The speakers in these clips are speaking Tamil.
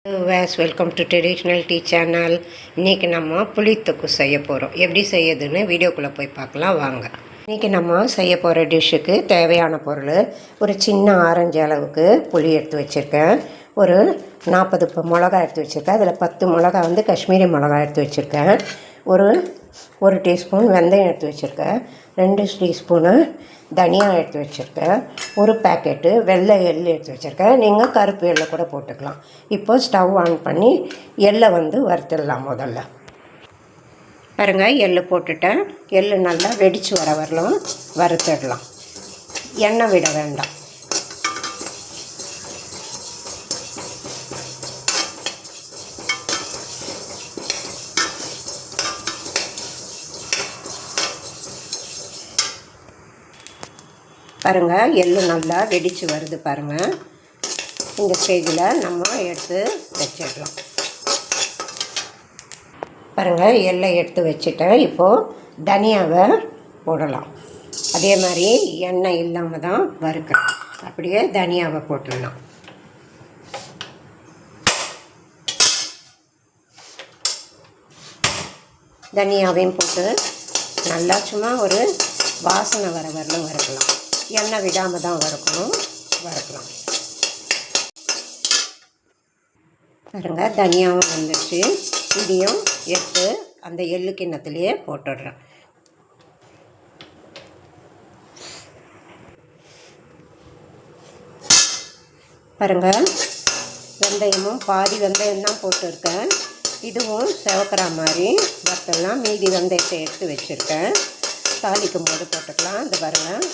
Welcome to traditional tea channel. இன்றைக்கி நம்ம புளித்தொக்கு செய்ய போகிறோம். எப்படி செய்யுதுன்னு வீடியோக்குள்ளே போய் பார்க்கலாம் வாங்க. இன்றைக்கி நம்ம செய்ய போகிற டிஷ்ஷுக்கு தேவையான பொருள், ஒரு சின்ன ஆரஞ்சு அளவுக்கு புளி எடுத்து வச்சுருக்கேன், ஒரு 40 மிளகா எடுத்து வச்சுருக்கேன், அதில் 10 மிளகா காஷ்மீரி மிளகா எடுத்து வச்சுருக்கேன், ஒரு டீஸ்பூன் வெந்தயம் எடுத்து வச்சுருக்கேன், 2 டீஸ்பூனு தனியா எடுத்து வச்சுருக்கேன், ஒரு பேக்கெட்டு வெள்ளை எள் எடுத்து வச்சுருக்கேன். நீங்கள் கருப்பு எள்ளை கூட போட்டுக்கலாம். இப்போ ஸ்டவ் ஆன் பண்ணி எள்ளை வறுத்துடலாம். முதல்ல பாருங்கள், எள் போட்டுட்டேன். எள் நல்லா வெடித்து வரலாம் வறுத்துடலாம். எண்ணெய் விட வேண்டாம். பாருங்கள், எள் நல்லா வெடித்து வருது பாருங்கள். இந்த ஸ்டேஜில் நம்ம எடுத்து வச்சிடலாம். பாருங்கள், எள்ளை எடுத்து வச்சுட்டேன். இப்போது தனியாவை போடலாம். அதே மாதிரி எண்ணெய் இல்லாமல் தான் வறுக்கிறேன். அப்படியே தனியாவை போட்டுடலாம். தனியாவையும் போட்டு நல்லா சும்மா ஒரு வாசனை வரலாம் வறுக்கலாம். எண்ணெய் விடாமல் தான் வறுக்கலாம். பாருங்க, தனியாகவும் வந்துடுச்சு. இதையும் எடுத்து அந்த எள்ளு கிண்ணத்துலேயே போட்டுடுறேன். பாருங்கள், வெந்தயமும் பாதி வெந்தயம் தான் போட்டிருக்கேன். இதுவும் செவக்கிற மாதிரி வறுத்தெல்லாம் மீதி வெந்தயத்தை எடுத்து வச்சுருக்கேன். தாளிக்கும் போது போட்டுக்கலாம். இந்த பாருங்கள்,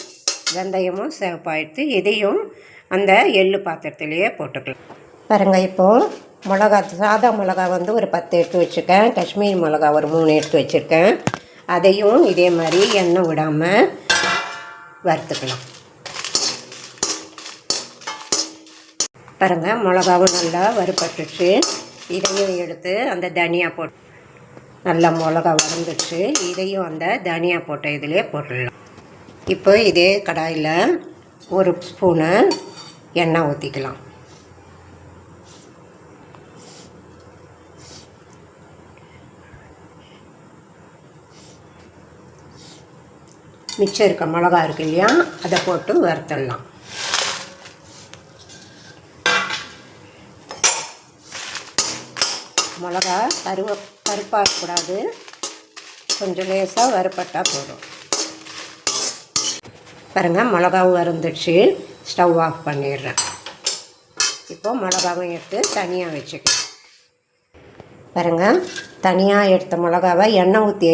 வெந்தயமும் சிவப்பாயிடுத்து. இதையும் அந்த எள்ளு பாத்திரத்துலேயே போட்டுக்கலாம். பாருங்கள், இப்போது மிளகா, சாதா மிளகா ஒரு 10 எடுத்து வச்சுருக்கேன், காஷ்மீரி மிளகா ஒரு 3 எடுத்து வச்சுருக்கேன். அதையும் இதே மாதிரி எண்ணெய் விடாமல் வறுத்துக்கலாம். பாருங்கள், மிளகாவும் நல்லா வறுப்பட்டுச்சு. இதையும் எடுத்து அந்த தனியா போட்டு நல்லா மிளகா வறுந்துச்சு. இதையும் அந்த தனியா போட்ட இதிலே போட்டுடலாம். இப்போ இதே கடாயில் 1 ஸ்பூனு எண்ணெய் ஊற்றிக்கலாம். மிச்சம் இருக்க மிளகா இருக்கு இல்லையா, அதை போட்டு வறுத்துடலாம். மிளகா கருப்பாக இருக்கக்கூடாது, கொஞ்சம் லேசாக வறுப்பட்டால் போதும். பாருங்கள், மிளகாவும் வறுந்துடுச்சு. ஸ்டவ் ஆஃப் பண்ணிடுறேன். இப்போ மிளகாவும் எடுத்து தனியாக வச்சுக்கலாம். பாருங்கள், தனியாக எடுத்த மிளகாவை எண்ணெய் ஊற்றி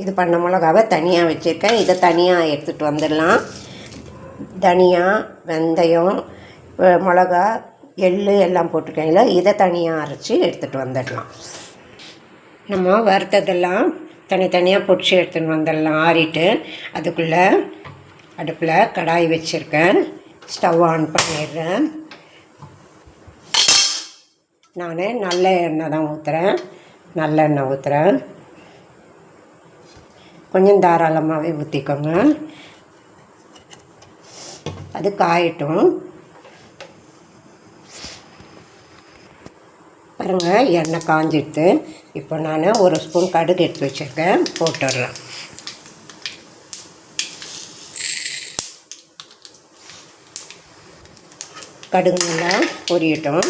இது பண்ண மிளகாவை தனியாக வச்சுருக்கேன். இதை தனியாக எடுத்துகிட்டு வந்துடலாம். தனியா, வெந்தயம், மிளகா, எள் எல்லாம் போட்டிருக்கீங்களா, இதை தனியாக அரைச்சி எடுத்துகிட்டு வந்துடலாம். நம்ம வறுத்ததெல்லாம் தனித்தனியாக பொடிச்சு எடுத்துகிட்டு வந்துடலாம். ஆறிட்டு அதுக்குள்ளே அடுப்பில் கடாய் வச்சுருக்கேன். ஸ்டவ் ஆன் பண்ணிடுறேன். நான் நல்ல எண்ணெய் தான் ஊற்றுறேன். நல்லெண்ணெய் ஊற்றுறேன். கொஞ்சம் தாராளமாகவே ஊற்றிக்கோங்க. அது காயட்டும். பாருங்கள், எண்ணெய் காஞ்சிடுது. இப்போ நான் 1 ஸ்பூன் கடுகு எடுத்து வச்சுருக்கேன், போட்டுடுறேன். கடுகு நல்லா பொரியட்டும்.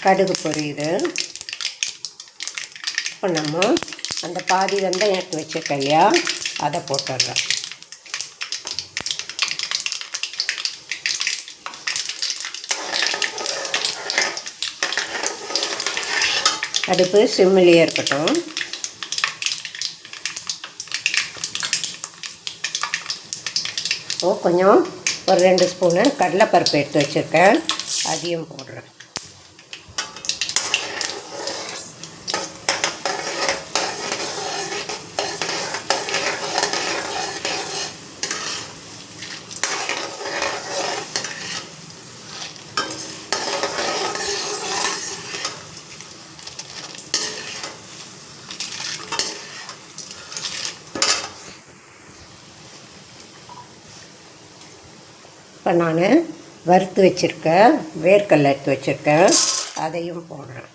கடுகு பொரியுது. இப்போ நம்ம அந்த பாதி வெந்தயம் எடுத்து வச்சுருக்கோம் இல்லையா, அதை போட்டுடுறேன். அடுப்பு சிம்மிலேயே இருக்கட்டும். கொஞ்சம் ஒரு 2 ஸ்பூனு கடலைப்பருப்பு எடுத்து வச்சுருக்கேன், அதையும் போடுறேன். இப்போ நான் வறுத்து வச்சுருக்க வேர்க்கடலை எடுத்து வச்சுருக்கேன், அதையும் போடுறேன்.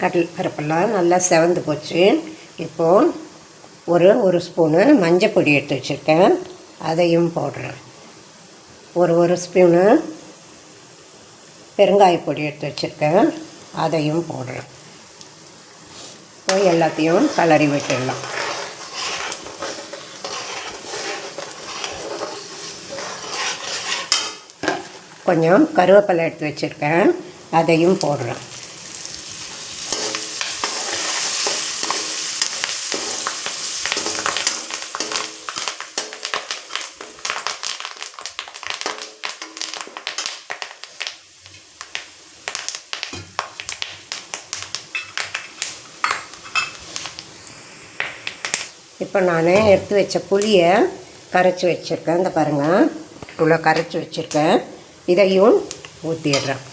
கடல் பருப்பெல்லாம் நல்லா செவந்து போச்சு. இப்போது ஒரு ஸ்பூனு மஞ்சள் பொடி எடுத்து வச்சுருக்கேன், அதையும் போடுறேன். ஒரு ஸ்பூனு பெருங்காய பொடி எடுத்து வச்சுருக்கேன், அதையும் போடுறேன். இப்போ எல்லாத்தையும் கலரி விட்டுடலாம். கொஞ்சம் கருவேப்பிலை எடுத்து வச்சுருக்கேன், அதையும் போடுறேன். இப்போ நான் எடுத்து வச்ச புளியை கரைச்சி வச்சுருக்கேன், இந்த பாருங்கள், இவ்வளோ கரைச்சி வச்சுருக்கேன், இதையும் ஊற்றிடுறேன்.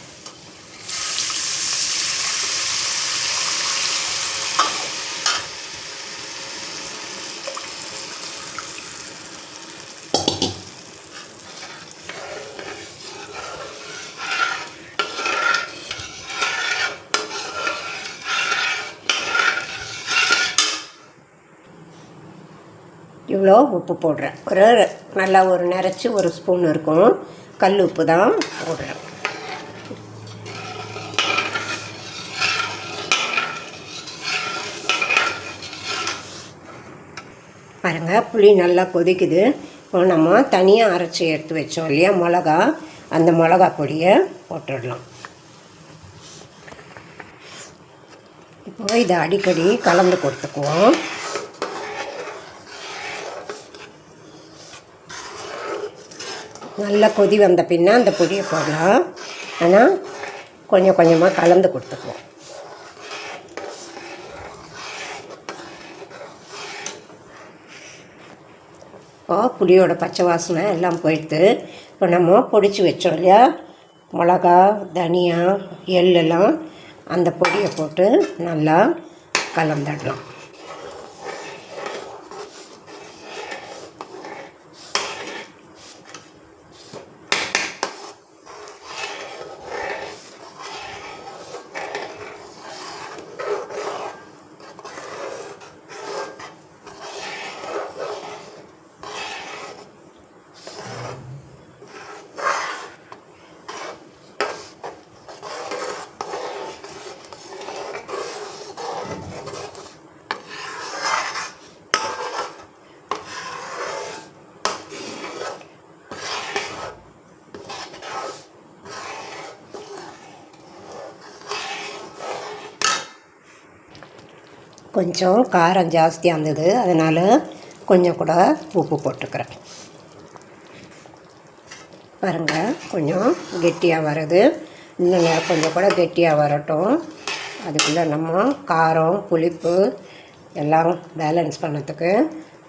இவ்வளோ உப்பு போடுறேன். நல்லா நிறச்சி ஒரு ஸ்பூன் இருக்கும், கல் உப்பு தான் போடுறேன். பாருங்கள், புளி நல்லா கொதிக்குது. இப்போ நம்ம தனியாக அரைச்சி எடுத்து வச்சோம் இல்லையா மிளகா, அந்த மிளகா பொடியை போட்டுடலாம். இப்போ இதை அடிக்கடி கலந்து கொடுத்துக்குவோம். நல்லா கொதி வந்த பின்ன அந்த பொடியை போடலாம், ஆனால் கொஞ்சம் கொஞ்சமாக கலந்து கொடுத்துக்குவோம். இப்போ புளியோட பச்சை வாசனை எல்லாம் போயிடுது. இப்போ நம்ம பொடிச்சு வச்சோம் இல்லையா மிளகா, தனியா, எள்ளெல்லாம், அந்த பொடியை போட்டு நல்லா கலந்துடலாம். கொஞ்சம் காரம் ஜாஸ்தியாக இருந்தது, அதனால் கொஞ்சம் கூட உப்பு போட்டுக்கிறேன். பாருங்கள், கொஞ்சம் கெட்டியாக வருது. இன்னும் கொஞ்சம் கூட கெட்டியாக வரட்டும். அதுக்குள்ளே நம்ம காரம் புளிப்பு எல்லாம் பேலன்ஸ் பண்ணதுக்கு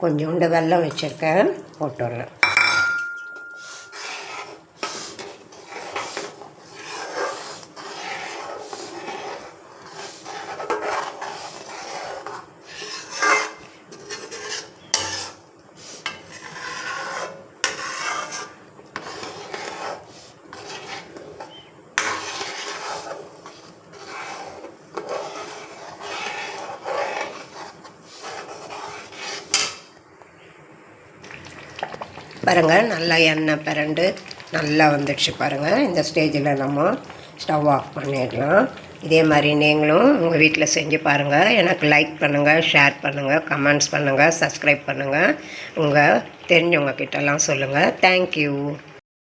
கொஞ்சோண்டு வெல்லம் வச்சுருக்கேன், போட்டுடுறேன். பாருங்கள், நல்லா எண்ணெய் பிரண்டு நல்லா வந்துடுச்சு. பாருங்கள், இந்த ஸ்டேஜில் நம்ம ஸ்டவ் ஆஃப் பண்ணிடலாம். இதே மாதிரி நீங்களும் உங்கள் வீட்டில் செஞ்சு பாருங்கள். எனக்கு லைக் பண்ணுங்கள், ஷேர் பண்ணுங்கள், கமெண்ட்ஸ் பண்ணுங்கள், சப்ஸ்கிரைப் பண்ணுங்கள். உங்கள் தெரிஞ்சவங்க கிட்டலாம் சொல்லுங்கள். தேங்க்யூ.